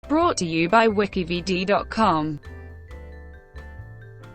Brought to you by WikiVidi.com.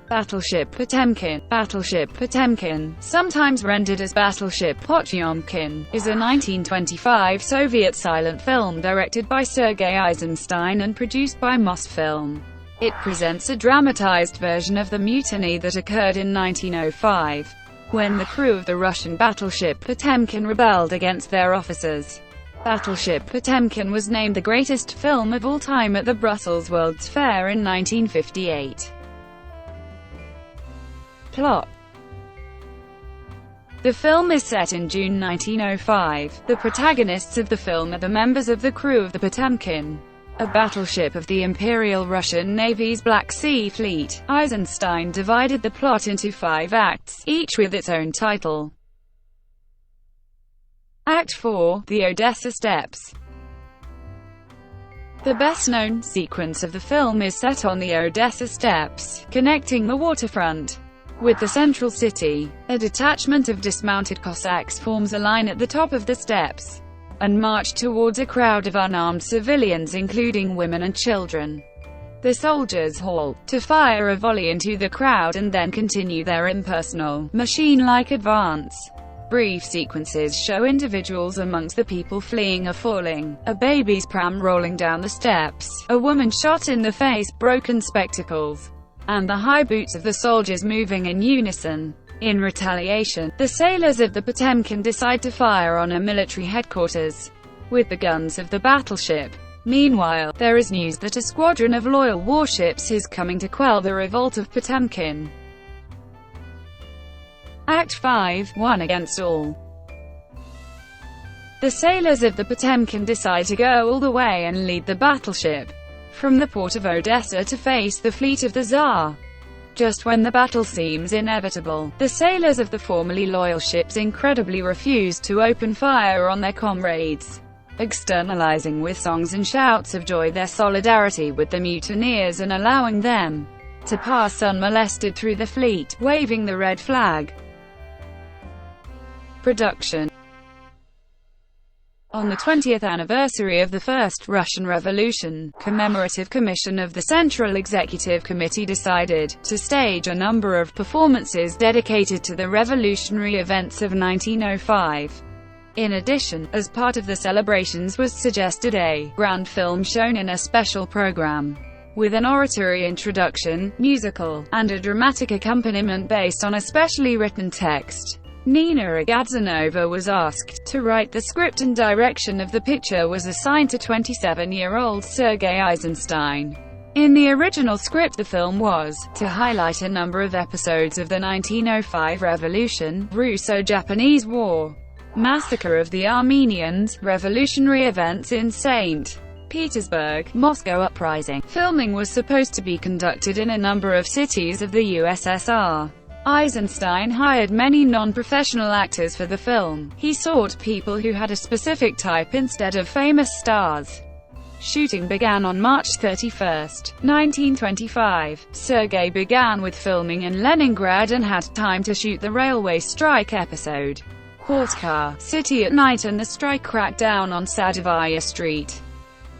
Battleship Potemkin. Battleship Potemkin, sometimes rendered as Battleship Potyomkin, is a 1925 Soviet silent film directed by Sergei Eisenstein and produced by Mosfilm. It presents a dramatized version of the mutiny that occurred in 1905, when the crew of the Russian battleship Potemkin rebelled against their officers. Battleship Potemkin was named the greatest film of all time at the Brussels World's Fair in 1958. Plot. The film is set in June 1905. The protagonists of the film are the members of the crew of the Potemkin, a battleship of the Imperial Russian Navy's Black Sea Fleet. Eisenstein divided the plot into 5 acts, each with its own title. Act 4, The Odessa Steps. The best-known sequence of the film is set on the Odessa Steps, connecting the waterfront with the central city. A detachment of dismounted Cossacks forms a line at the top of the steps and march towards a crowd of unarmed civilians including women and children. The soldiers halt to fire a volley into the crowd and then continue their impersonal, machine-like advance. Brief sequences show individuals amongst the people fleeing or falling, a baby's pram rolling down the steps, a woman shot in the face, broken spectacles, and the high boots of the soldiers moving in unison. In retaliation, the sailors of the Potemkin decide to fire on a military headquarters with the guns of the battleship. Meanwhile, there is news that a squadron of loyal warships is coming to quell the revolt of Potemkin. Act 5, One Against All. The sailors of the Potemkin decide to go all the way and lead the battleship from the port of Odessa to face the fleet of the Tsar. Just when the battle seems inevitable, the sailors of the formerly loyal ships incredibly refuse to open fire on their comrades, externalizing with songs and shouts of joy their solidarity with the mutineers and allowing them to pass unmolested through the fleet, waving the red flag. Production. On the 20th anniversary of the First Russian Revolution, Commemorative Commission of the Central Executive Committee decided to stage a number of performances dedicated to the revolutionary events of 1905. In addition, as part of the celebrations was suggested a grand film shown in a special program, with an oratory introduction, musical, and a dramatic accompaniment based on a specially written text. Nina Agadzanova was asked to write the script and direction of the picture was assigned to 27-year-old Sergei Eisenstein. In the original script, the film was to highlight a number of episodes of the 1905 Revolution, Russo-Japanese War, massacre of the Armenians, revolutionary events in St. Petersburg, Moscow uprising. Filming was supposed to be conducted in a number of cities of the USSR. Eisenstein hired many non-professional actors for the film. He sought people who had a specific type instead of famous stars. Shooting began on March 31, 1925. Sergei began with filming in Leningrad and had time to shoot the railway strike episode, Horsecar City at Night, and the strike crackdown on Sadovaya Street.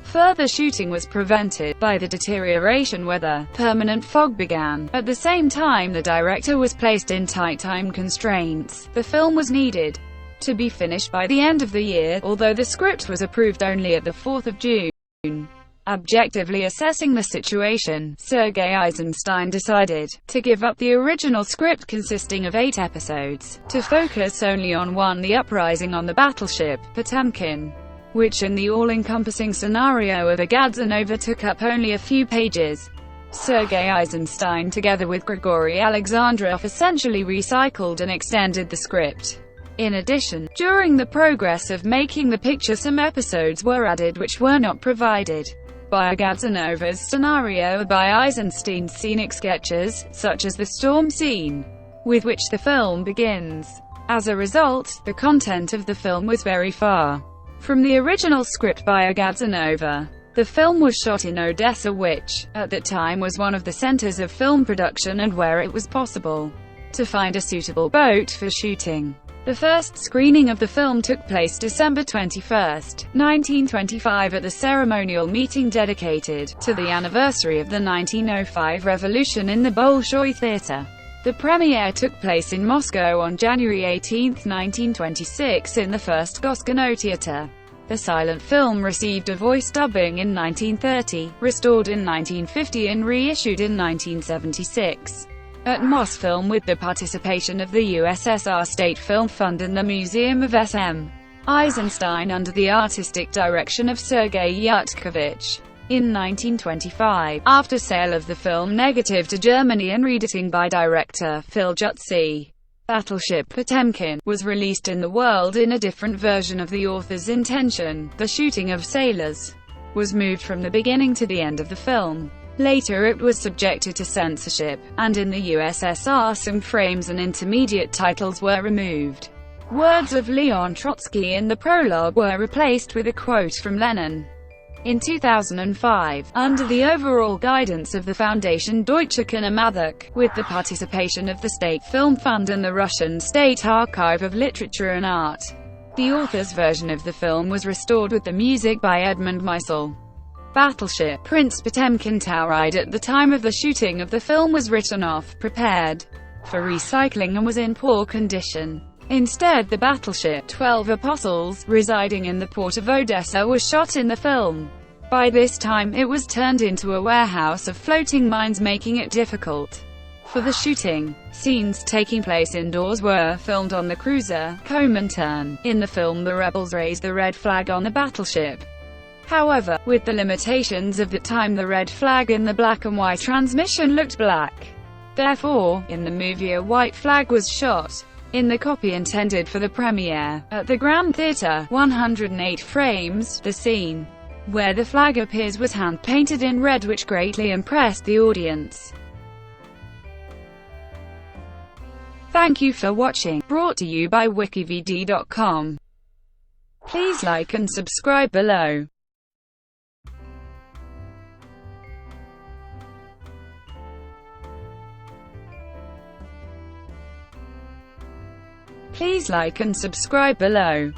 Further shooting was prevented by the deterioration weather. Permanent fog began. At the same time, the director was placed in tight time constraints. The film was needed to be finished by the end of the year, although the script was approved only at the 4th of June. Objectively assessing the situation, Sergei Eisenstein decided to give up the original script consisting of 8 episodes, to focus only on one, the uprising on the battleship Potemkin, which in the all-encompassing scenario of Agadzanova took up only a few pages. Sergei Eisenstein together with Grigory Alexandrov essentially recycled and extended the script. In addition, during the progress of making the picture, some episodes were added which were not provided by Agadzanova's scenario or by Eisenstein's scenic sketches, such as the storm scene, with which the film begins. As a result, the content of the film was very far from the original script by Agadzanova. The film was shot in Odessa, which, at that time, was one of the centers of film production and where it was possible to find a suitable boat for shooting. The first screening of the film took place December 21, 1925 at the ceremonial meeting dedicated to the anniversary of the 1905 revolution in the Bolshoi Theatre. The premiere took place in Moscow on January 18, 1926 in the First Goskinoteatr. The silent film received a voice dubbing in 1930, restored in 1950 and reissued in 1976. At Mosfilm with the participation of the USSR State Film Fund and the Museum of S.M. Eisenstein under the artistic direction of Sergei Eisenstein. In 1925, after sale of the film negative to Germany and reediting by director Phil Jutsi, Battleship Potemkin was released in the world in a different version of the author's intention. The shooting of sailors was moved from the beginning to the end of the film. Later it was subjected to censorship, and in the USSR some frames and intermediate titles were removed. Words of Leon Trotsky in the prologue were replaced with a quote from Lenin. In 2005, under the overall guidance of the Foundation Deutsche Kinemathek, with the participation of the State Film Fund and the Russian State Archive of Literature and Art, the author's version of the film was restored with the music by Edmund Meisel. Battleship Prince Potemkin Tauride at the time of the shooting of the film was written off, prepared for recycling and was in poor condition. Instead, the battleship 12 Apostles, residing in the port of Odessa, was shot in the film. By this time, it was turned into a warehouse of floating mines, making it difficult for the shooting. Scenes taking place indoors were filmed on the cruiser Komintern. In the film, the rebels raised the red flag on the battleship. However, with the limitations of the time, the red flag in the black and white transmission looked black. Therefore, in the movie a white flag was shot. In the copy intended for the premiere, at the Grand Theatre, 108 frames, the scene where the flag appears was hand-painted in red, which greatly impressed the audience. Thank you for watching, brought to you by WikiVidi.com. Please like and subscribe below. Please like and subscribe below.